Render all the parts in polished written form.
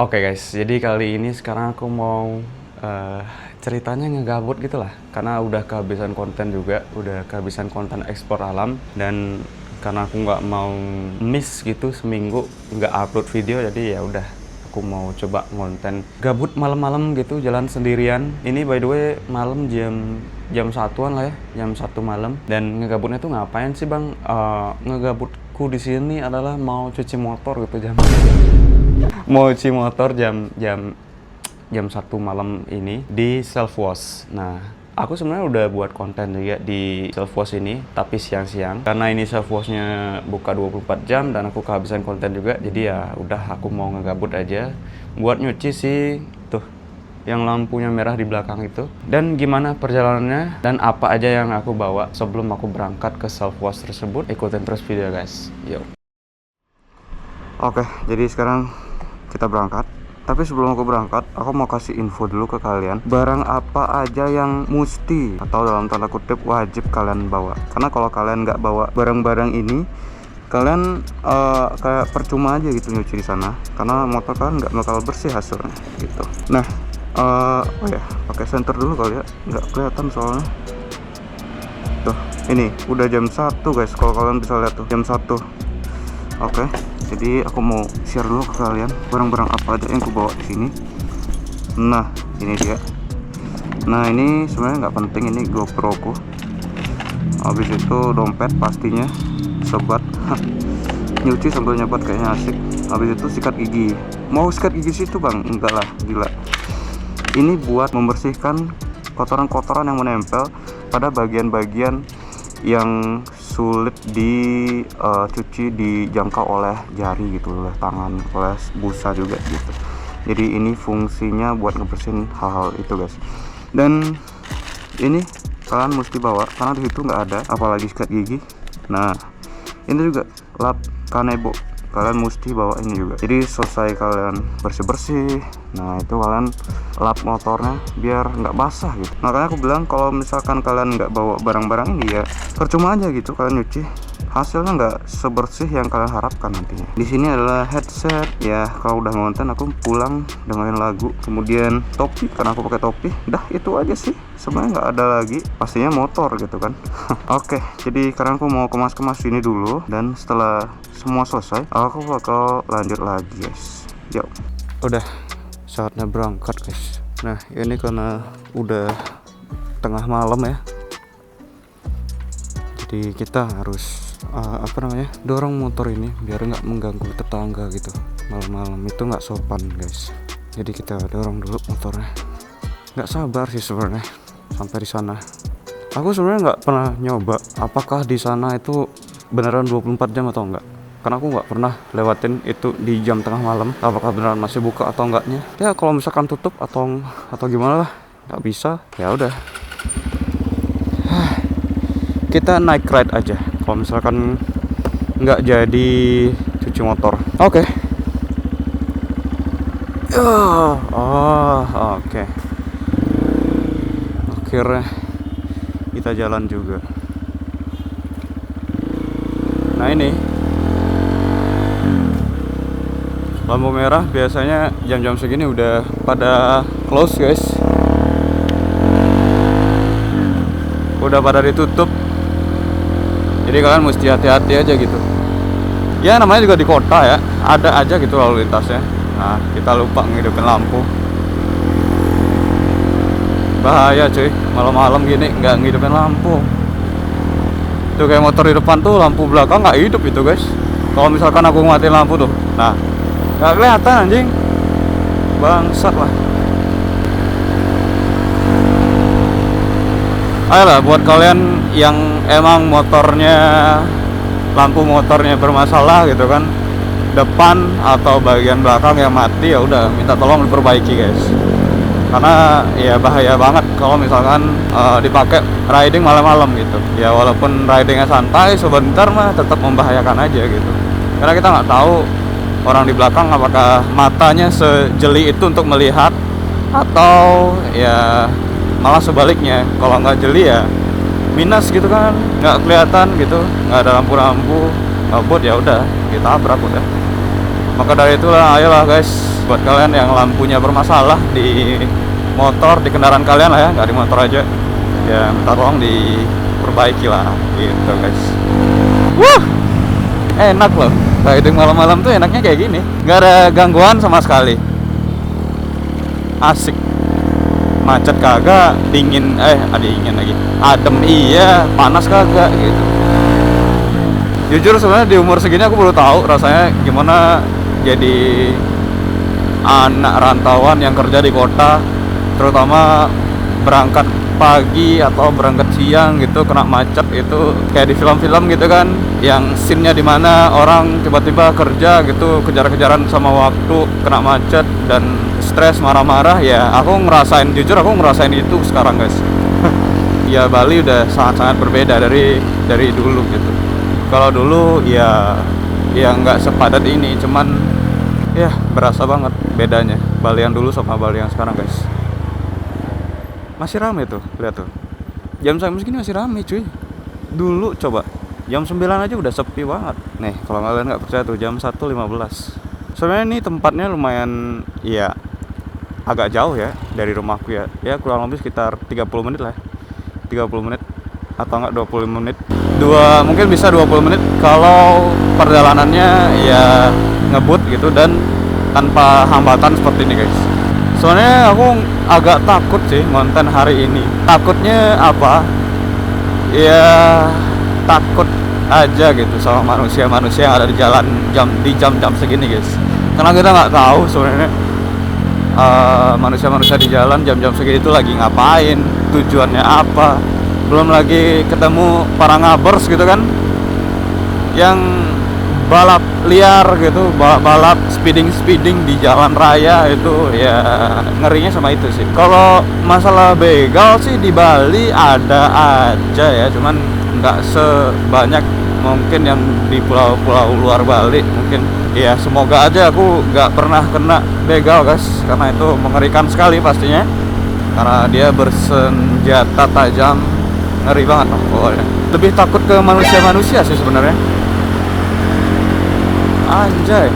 Oke guys, jadi kali ini sekarang aku mau ceritanya ngegabut gitu lah. Karena udah kehabisan konten juga, udah kehabisan konten eksplor alam. Dan karena aku nggak mau miss gitu seminggu nggak upload video, jadi ya udah aku mau coba konten gabut malam-malam gitu, jalan sendirian. Ini by the way malam jam satuan lah ya, jam 1 malam. Dan ngegabutnya tuh ngapain sih bang? Ngegabutku di sini adalah mau cuci motor gitu mau cuci motor jam 1 malam ini di self wash. Nah, aku sebenarnya udah buat konten juga di self wash ini, tapi siang-siang. Karena ini self washnya buka 24 jam dan aku kehabisan konten juga, jadi ya udah aku mau ngegabut aja buat nyuci sih tuh yang lampunya merah di belakang itu. Dan gimana perjalanannya dan apa aja yang aku bawa sebelum aku berangkat ke self wash tersebut, ikutin terus video guys. Yuk. Oke, jadi sekarang kita berangkat. Tapi sebelum aku berangkat, aku mau kasih info dulu ke kalian. Barang apa aja yang mesti atau dalam tanda kutip wajib kalian bawa. Karena kalau kalian nggak bawa barang-barang ini, kalian kayak percuma aja gitu nyuci di sana. Karena motor kalian nggak bakal bersih hasilnya gitu. Nah, oh ya, pakai senter dulu kali ya. Nggak kelihatan soalnya. Tuh, ini udah jam 1 guys. Kalau kalian bisa lihat tuh, jam 1. Oke. Jadi aku mau share dulu ke kalian barang-barang apa aja yang aku bawa di sini. Nah, ini dia. Nah, ini sebenarnya nggak penting, ini GoPro ku. Habis itu dompet pastinya, sobat. Nyuci sambil nyebat kayaknya asik. Habis itu sikat gigi. Mau sikat gigi situ bang? Enggak lah, gila. Ini buat membersihkan kotoran-kotoran yang menempel pada bagian-bagian yang sulit dicuci, dijangkau oleh jari gitu, oleh tangan, oleh busa juga gitu. Jadi ini fungsinya buat ngebersihin hal-hal itu guys. Dan ini kalian mesti bawa karena di situ nggak ada, apalagi sikat gigi. Nah, ini juga lap kanebo, kalian mesti bawa ini juga. Jadi selesai kalian bersih-bersih, nah itu kalian lap motornya biar nggak basah gitu. Makanya aku bilang kalau misalkan kalian nggak bawa barang-barang ini ya percuma aja gitu kalian nyuci, hasilnya nggak sebersih yang kalian harapkan nantinya. Di sini adalah headset ya, kalau udah ngonten aku pulang dengerin lagu, kemudian topi karena aku pakai topi. Dah itu aja sih, sebenarnya nggak ada lagi, pastinya motor gitu kan. Oke, jadi sekarang aku mau kemas-kemas ini dulu, dan setelah semua selesai aku bakal lanjut lagi guys. Yuk, udah saatnya berangkat guys. Nah, ini karena udah tengah malam ya, jadi kita harus dorong motor ini biar nggak mengganggu tetangga gitu. Malam-malam itu nggak sopan guys, jadi kita dorong dulu motornya. Nggak sabar sih sebenarnya sampai di sana. Aku sebenarnya nggak pernah nyoba apakah di sana itu beneran 24 jam atau enggak, karena aku nggak pernah lewatin itu di jam tengah malam, apakah beneran masih buka atau enggaknya. Ya kalau misalkan tutup atau gimana lah, nggak bisa, ya udah kita naik ride aja kalau misalkan nggak jadi cuci motor. Oke. Oke. Akhirnya kita jalan juga. Nah, ini lampu merah biasanya jam-jam segini udah pada close guys, udah pada ditutup. Jadi kalian mesti hati-hati aja gitu. Ya namanya juga di kota ya, ada aja gitu lalu lintasnya. Nah, kita lupa ngidupin lampu. Bahaya cuy, malam-malam gini nggak ngidupin lampu. Tuh kayak motor di depan tuh lampu belakang nggak hidup itu guys. Kalau misalkan aku matiin lampu tuh, nah nggak kelihatan anjing, bangsat lah. Ayolah buat kalian yang emang lampu motornya bermasalah gitu kan, depan atau bagian belakang yang mati, ya udah minta tolong diperbaiki guys. Karena ya bahaya banget kalau misalkan dipakai riding malam-malam gitu. Ya walaupun ridingnya santai sebentar mah tetap membahayakan aja gitu. Karena kita nggak tahu orang di belakang apakah matanya sejeli itu untuk melihat, atau ya malah sebaliknya, kalau nggak jeli ya minus gitu kan, nggak kelihatan gitu, nggak ada lampu-lampu, kabut, ya udah kita tabrak udah. Maka dari itulah, ayolah guys, buat kalian yang lampunya bermasalah di motor, di kendaraan kalian lah ya, nggak di motor aja, ya minta tolong diperbaiki lah, gitu guys. Wuh, enak loh, riding malam-malam tuh enaknya kayak gini, nggak ada gangguan sama sekali, asik. Macet kagak, dingin, dingin lagi, adem iya, panas kagak gitu. Jujur sebenarnya di umur segini aku baru tahu rasanya gimana jadi anak rantauan yang kerja di kota, terutama berangkat pagi atau berangkat siang gitu kena macet. Itu kayak di film-film gitu kan, yang scene-nya dimana orang tiba-tiba kerja gitu kejar-kejaran sama waktu, kena macet dan stres, marah-marah. Ya aku ngerasain, jujur aku ngerasain itu sekarang guys. Ya Bali udah sangat-sangat berbeda dari dulu gitu. Kalau dulu ya nggak sepadat ini, cuman ya berasa banget bedanya Bali yang dulu sama Bali yang sekarang guys. Masih rame tuh, lihat tuh, jam segini masih rame cuy. Dulu coba jam 9 aja udah sepi banget. Nih kalau kalian nggak percaya tuh, jam 1.15. Sebenarnya ini tempatnya lumayan ya agak jauh ya dari rumahku ya. Ya kurang lebih sekitar 30 menit lah, 30 menit atau enggak 20 menit. Mungkin bisa 20 menit kalau perjalanannya ya ngebut gitu dan tanpa hambatan seperti ini guys. Soalnya aku agak takut sih konten hari ini. Takutnya apa? Ya takut aja gitu sama manusia-manusia yang ada di jalan jam-jam segini guys. Karena kita nggak tahu sebenarnya manusia-manusia di jalan jam-jam segini itu lagi ngapain, tujuannya apa. Belum lagi ketemu para ngabers gitu kan, yang balap liar gitu, balap speeding di jalan raya. Itu ya ngerinya sama itu sih. Kalau masalah begal sih di Bali ada aja ya, cuman nggak sebanyak mungkin yang di pulau-pulau luar Bali mungkin. Ya semoga aja aku nggak pernah kena begal guys, karena itu mengerikan sekali pastinya, karena dia bersenjata tajam. Ngeri banget lah pokoknya. Lebih takut ke manusia sih sebenarnya. Anjay,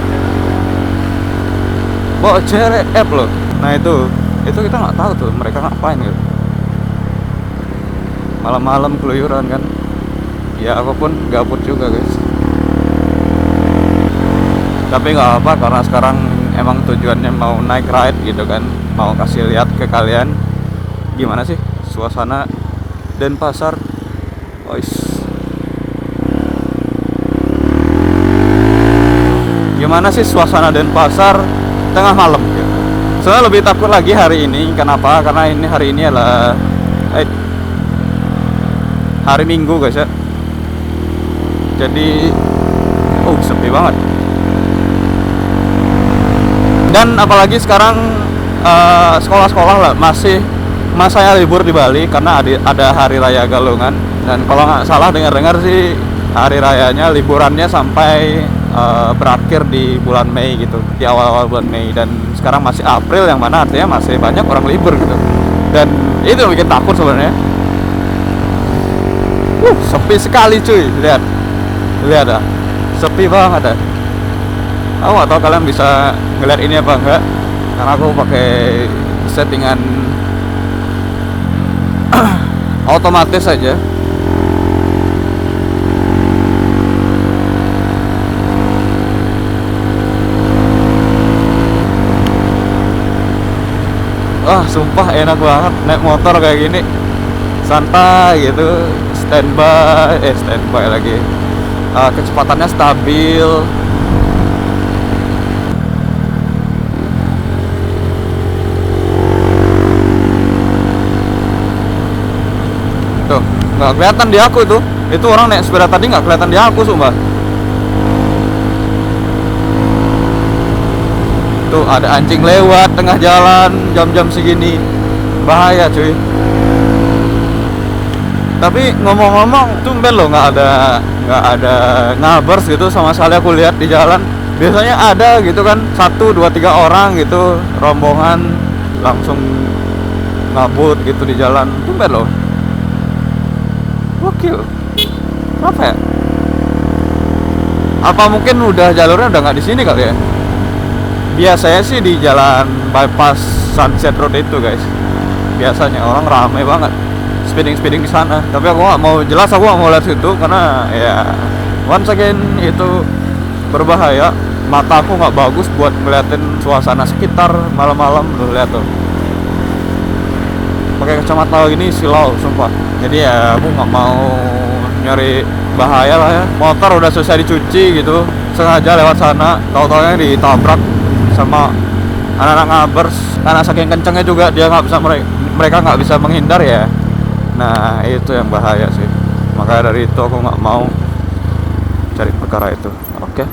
bawa CRF loh. Nah itu kita nggak tahu tuh mereka ngapain gitu. Malam-malam keluyuran kan. Ya aku pun gabut juga guys. Tapi nggak apa, karena sekarang emang tujuannya mau naik ride gitu kan, mau kasih lihat ke kalian gimana sih suasana Denpasar. Ois, gimana sih suasana Denpasar tengah malam gitu. Saya lebih takut lagi hari ini. Kenapa? Karena hari ini adalah hari Minggu guys ya. Jadi sepi banget. Dan apalagi sekarang sekolah-sekolah lah masih masanya libur di Bali karena ada hari raya Galungan. Dan kalau nggak salah dengar-dengar sih hari rayanya liburannya sampai berakhir di bulan Mei gitu, di awal-awal bulan Mei. Dan sekarang masih April, yang mana artinya masih banyak orang libur gitu. Dan itu yang bikin takut sebenarnya. Sepi sekali cuy, lihat dah, sepi banget dah. Aku nggak tahu kalian bisa ngeliat ini apa enggak, karena aku pakai settingan otomatis saja. Wah sumpah enak banget naik motor kayak gini, santai gitu, standby lagi, kecepatannya stabil. Tuh nggak kelihatan di aku itu orang naik sepeda tadi nggak kelihatan di aku sumpah. Tuh ada anjing lewat tengah jalan jam-jam segini, bahaya cuy. Tapi ngomong-ngomong tumben loh nggak ada ngabers gitu sama sekali aku lihat di jalan. Biasanya ada gitu kan, 1, 2, 3 orang gitu rombongan langsung ngabut gitu di jalan. Tumben loh. Gokil. Apa ya? Apa mungkin jalurnya udah nggak di sini kali ya? Biasanya sih di jalan bypass Sunset Road itu guys. Biasanya orang ramai banget speeding di sana. Tapi aku nggak mau, jelas aku nggak mau lihat situ karena ya once again itu berbahaya. Mata aku nggak bagus buat ngeliatin suasana sekitar malam-malam. Lu lihat tuh, pakai kacamata ini silau sumpah. Jadi ya aku nggak mau nyari bahaya lah ya. Motor udah selesai dicuci gitu, sengaja lewat sana, tahu-taunya ditabrak sama anak-anak ngabers. Karena saking kencengnya juga dia nggak bisa, mereka nggak bisa menghindar ya. Nah itu yang bahaya sih. Makanya dari itu aku nggak mau cari perkara itu. Oke.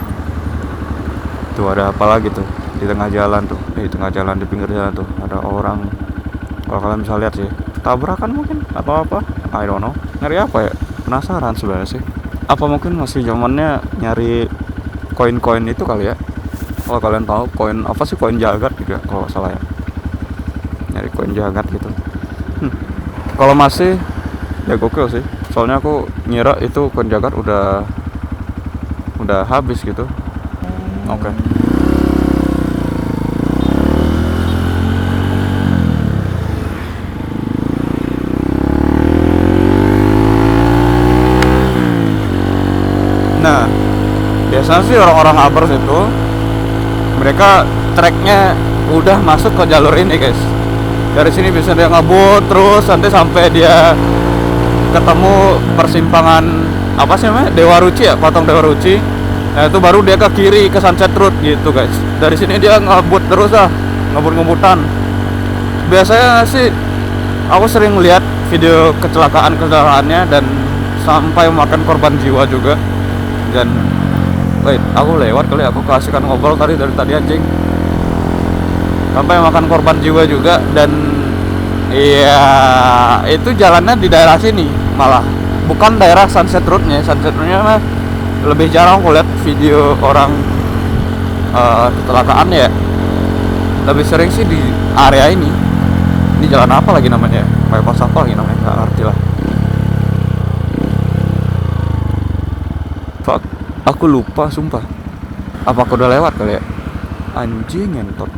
Tuh ada apa lagi tuh di tengah jalan tuh, di tengah jalan, di pinggir jalan tuh ada orang. Kalau kalian bisa lihat sih, tabrakan mungkin atau apa, I don't know. Nyari apa ya, penasaran sebenarnya sih. Apa mungkin masih zamannya nyari koin-koin itu kali ya. Kalau kalian tahu koin apa sih, koin jagat juga kalau nggak salah ya, nyari koin jagat gitu. Kalau masih ya gokil sih, soalnya aku ngira itu koin jagat udah habis gitu. Oke. Nah, biasanya sih orang-orang abers itu mereka treknya udah masuk ke jalur ini guys. Dari sini bisa dia ngebut terus nanti sampai dia ketemu persimpangan apa sih namanya, Dewa Ruci ya, patung Dewa Ruci. Nah itu baru dia ke kiri ke Sunset Road gitu guys. Dari sini dia ngebut terus lah, ngebut-ngebutan. Biasanya sih aku sering lihat video kecelakaannya dan sampai memakan korban jiwa juga. Dan wait, aku lewat kali, aku kasihkan ngobrol tadi dari tadi anjing. Sampai makan korban jiwa juga. Dan iya itu jalannya di daerah sini malah, bukan daerah Sunset Roadnya. Sunset Roadnya mah lebih jarang aku lihat video orang kecelakaan ya. Lebih sering sih di area ini. Ini jalan apa lagi namanya, bypass apa lagi namanya, nggak ngerti lah. Fuck, aku lupa sumpah. Apa aku udah lewat kali ya? Anjing ngentot.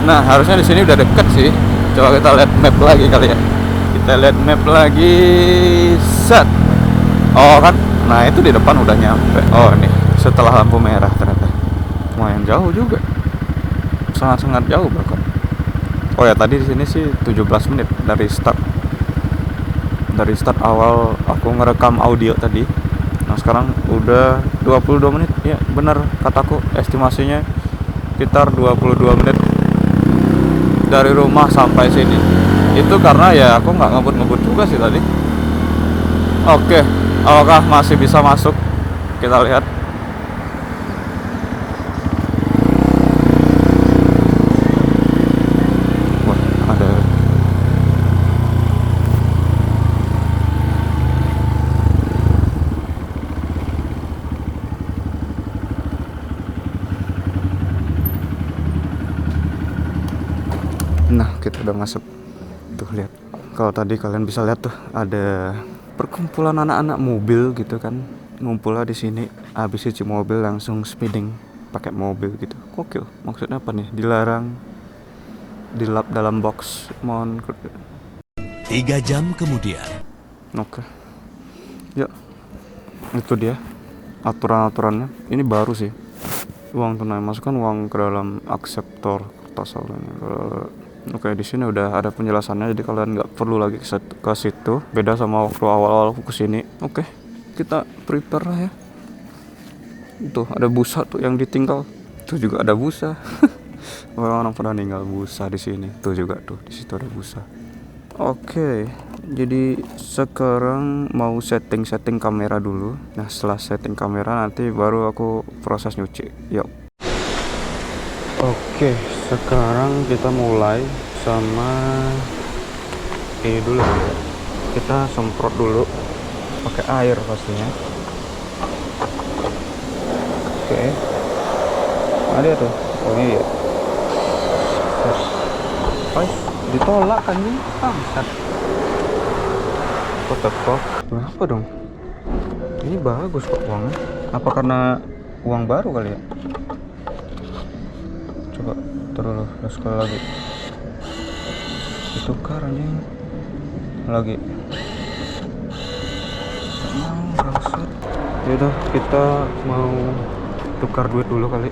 Nah, harusnya di sini udah deket sih. Coba kita lihat map lagi kali ya. Kita lihat map lagi. Set. Oh kan, nah itu di depan udah nyampe. Oh ini setelah lampu merah ternyata. Lumayan jauh juga. Sangat-sangat jauh bahkan. Oh ya tadi di sini sih 17 menit dari start. Dari start awal aku ngerekam audio tadi. Nah sekarang udah 22 menit. Ya benar kataku, estimasinya sekitar 22 menit dari rumah sampai sini. Itu karena ya aku nggak ngebut-ngebut juga sih tadi. Oke, apakah masih bisa masuk? Kita lihat. Wah, ada. Nah, kita udah masuk. Tuh lihat. Kalau tadi kalian bisa lihat tuh ada perkumpulan anak-anak mobil gitu kan, ngumpul di sini. Habis cuci mobil langsung speeding pakai mobil gitu. Gokil. Maksudnya apa nih? Dilarang dilap dalam box. Mohon 3 jam kemudian. Oke. Ya. Itu dia aturan-aturannya. Ini baru sih. Uang tunai, masukkan uang ke dalam akseptor kertas saldonya. Oke, di sini udah ada penjelasannya, jadi kalian nggak perlu lagi ke situ. Beda sama waktu awal-awal aku kesini. Oke, kita prepare lah ya. Tuh ada busa tuh yang ditinggal. Tuh juga ada busa. Orang-orang pada ninggal busa di sini. Tuh juga tuh di situ ada busa. Oke, jadi sekarang mau setting kamera dulu. Nah setelah setting kamera nanti baru aku proses nyuci. Yuk. Oke, sekarang kita mulai sama ini dulu ya. Kita semprot dulu pakai air pastinya. Oke. Ada tuh. Oh iya. Hai, Ditolak kan nih, bangsat. What the fuck? Berapa dong? Ini bagus kok uangnya. Apa karena uang baru kali ya? Coba taruh sekali lagi. Ditukar anjing. Lagi. Gak mau, bangsat. Yaudah, kita mau tukar duit dulu kali.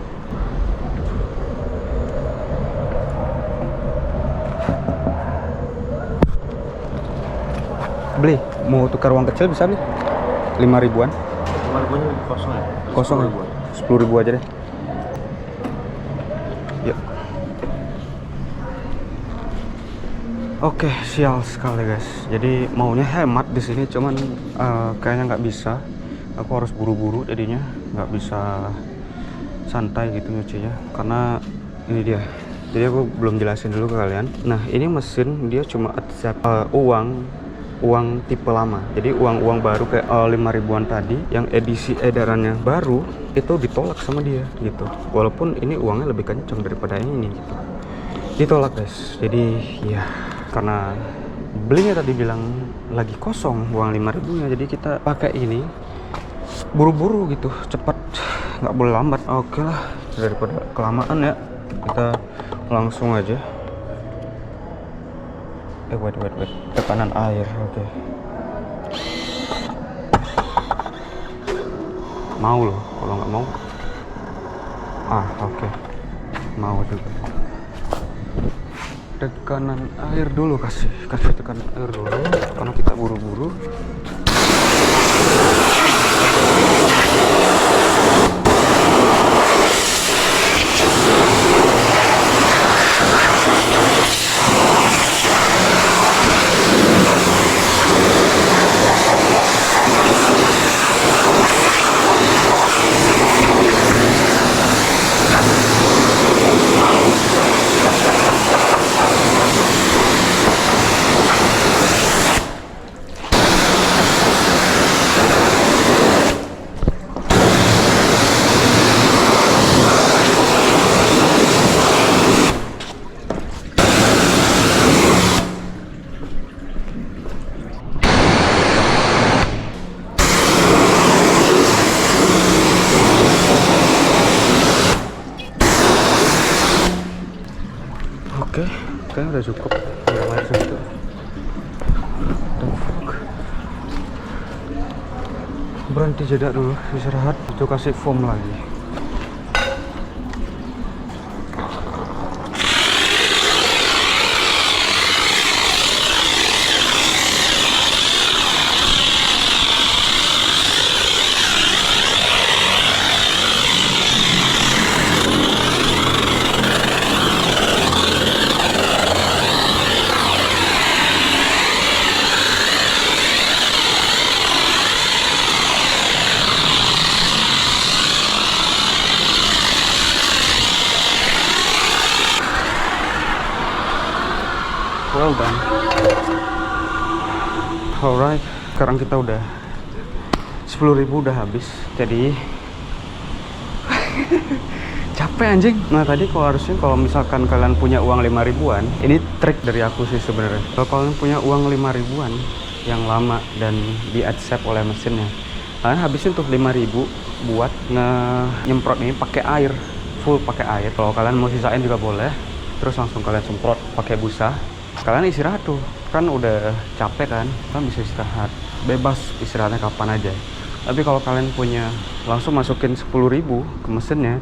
Beli, mau tukar uang kecil bisa nih? 5 ribuan. 5 ribunya kosong ya? Kosong ya? 10 ribu aja deh. Yuk. Oke, sial sekali guys. Jadi maunya hemat di sini, cuman kayaknya nggak bisa. Aku harus buru-buru, jadinya nggak bisa santai gitu nyucinya. Karena ini dia. Jadi aku belum jelasin dulu ke kalian. Nah, ini mesin dia cuma accept uang tipe lama. Jadi uang baru kayak 5 ribuan tadi yang edisi edarannya baru itu ditolak sama dia gitu. Walaupun ini uangnya lebih kenceng daripada yang ini gitu. Ditolak guys. Jadi ya karena belinya tadi bilang lagi kosong uang 5 ribunya, jadi kita pakai ini buru-buru gitu, cepat, nggak boleh lambat. Oke lah, daripada kelamaan ya, kita langsung aja. Wait. Tekanan air, oke. Mau loh, kalau nggak mau. Oke. Mau juga. Tekanan air dulu, kasih tekanan air dulu, karena kita buru-buru. Oke, kayaknya udah cukup. Udah air segitu. Berhenti jeda dulu, istirahat. Itu kasih foam lagi. Well done. Alright, sekarang kita udah 10.000 udah habis. Jadi capek anjing. Nah tadi kalau misalkan kalian punya uang 5 ribuan, ini trik dari aku sih sebenarnya. Kalau kalian punya uang 5 ribuan yang lama dan di accept oleh mesinnya, kalian habisin tuh 5 ribu buat nyemprot ini pakai air, full pakai air. Kalau kalian mau sisain juga boleh. Terus langsung kalian semprot pakai busa. Kalian istirahat tuh, kan udah capek kan, kalian bisa istirahat, bebas istirahatnya kapan aja. Tapi kalau kalian punya langsung masukin 10.000 ke mesinnya,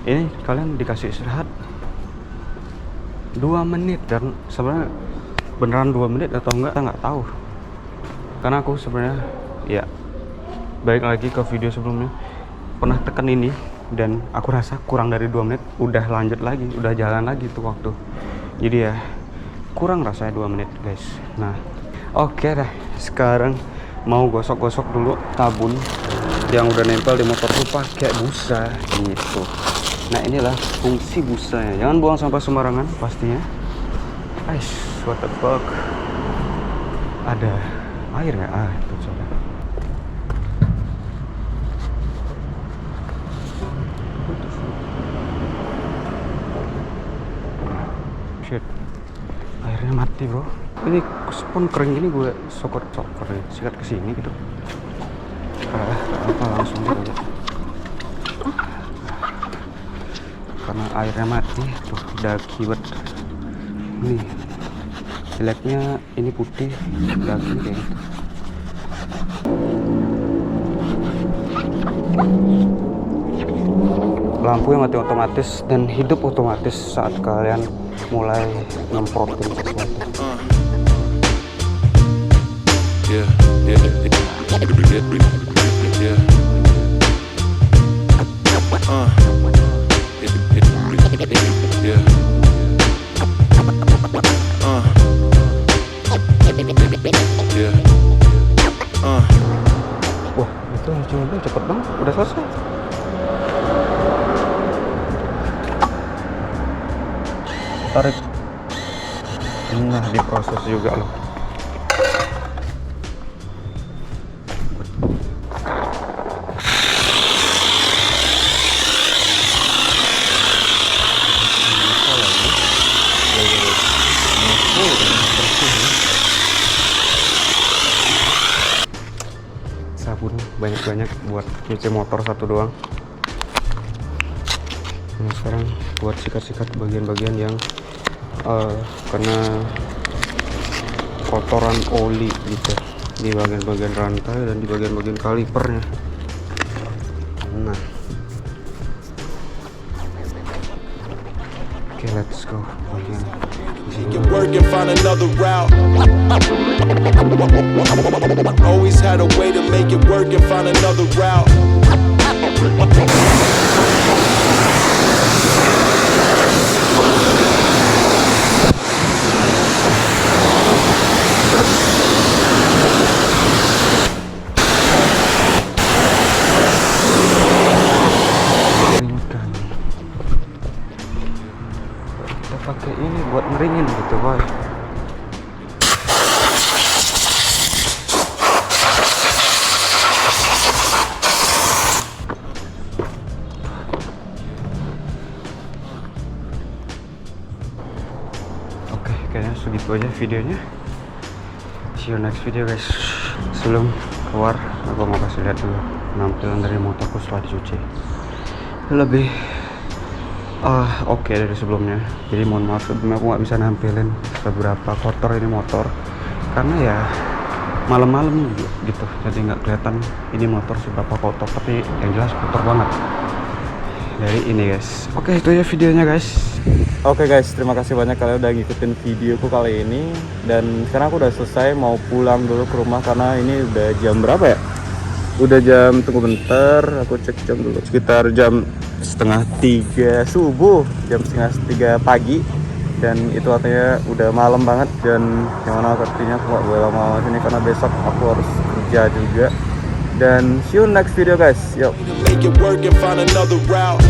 ini kalian dikasih istirahat 2 menit. Dan sebenarnya beneran 2 menit atau enggak, kita nggak tahu. Karena aku sebenarnya ya balik lagi ke video sebelumnya, pernah tekan ini dan aku rasa kurang dari 2 menit udah lanjut lagi, udah jalan lagi tuh waktu. Jadi ya kurang rasanya 2 menit guys. Nah oke dah, sekarang mau gosok-gosok dulu tabun yang udah nempel di motor tuh pakai busa gitu. Nah inilah fungsi busanya, jangan buang sampah sembarangan pastinya. What the fuck, ada air nggak? Itu coba. Shit, airnya airnya mati bro. Ini spon kering gini gue sokot sikat ke sini gitu. Apa langsung aja. Karena airnya mati tuh, udah kiwet. Nih jeleknya ini putih, daging kayak gitu. Lampu yang mati otomatis dan hidup otomatis saat kalian mulai ngemprotin sesuatu. Wah, itu cuma cepet banget, udah selesai. Tarik. Nah, diproses juga loh. Sabun banyak-banyak buat nyuci motor satu doang. Nah, sekarang buat sikat-sikat bagian-bagian yang kena kotoran oli gitu di bagian-bagian rantai dan di bagian-bagian kalipernya. Nah, oke, let's go bagian Make it work and find another route. Always had a way to make it work and find another route. Kita pakai ini buat ngeringin gitu, boy. Oke, kayaknya segitu aja videonya. See you next video guys. Sebelum keluar, aku mau kasih lihat dulu penampilan dari motorku setelah dicuci. Lebih oke dari sebelumnya. Jadi mohon maaf sebelumnya aku nggak bisa nampilin seberapa kotor ini motor karena ya malam-malam gitu, jadi nggak kelihatan ini motor seberapa kotor, tapi yang jelas kotor banget dari ini guys. Oke, itu ya videonya guys. Oke guys, terima kasih banyak kalian udah ngikutin videoku kali ini. Dan sekarang aku udah selesai, mau pulang dulu ke rumah karena ini udah jam berapa ya? Udah jam, tunggu bentar, aku cek jam dulu. Sekitar jam 2:30 subuh, jam 2:30 pagi. Dan itu artinya udah malam banget. Dan yang mana artinya aku gak boleh lama sini karena besok aku harus kerja juga. Dan see you next video guys. Yuk. Make it work and find another route.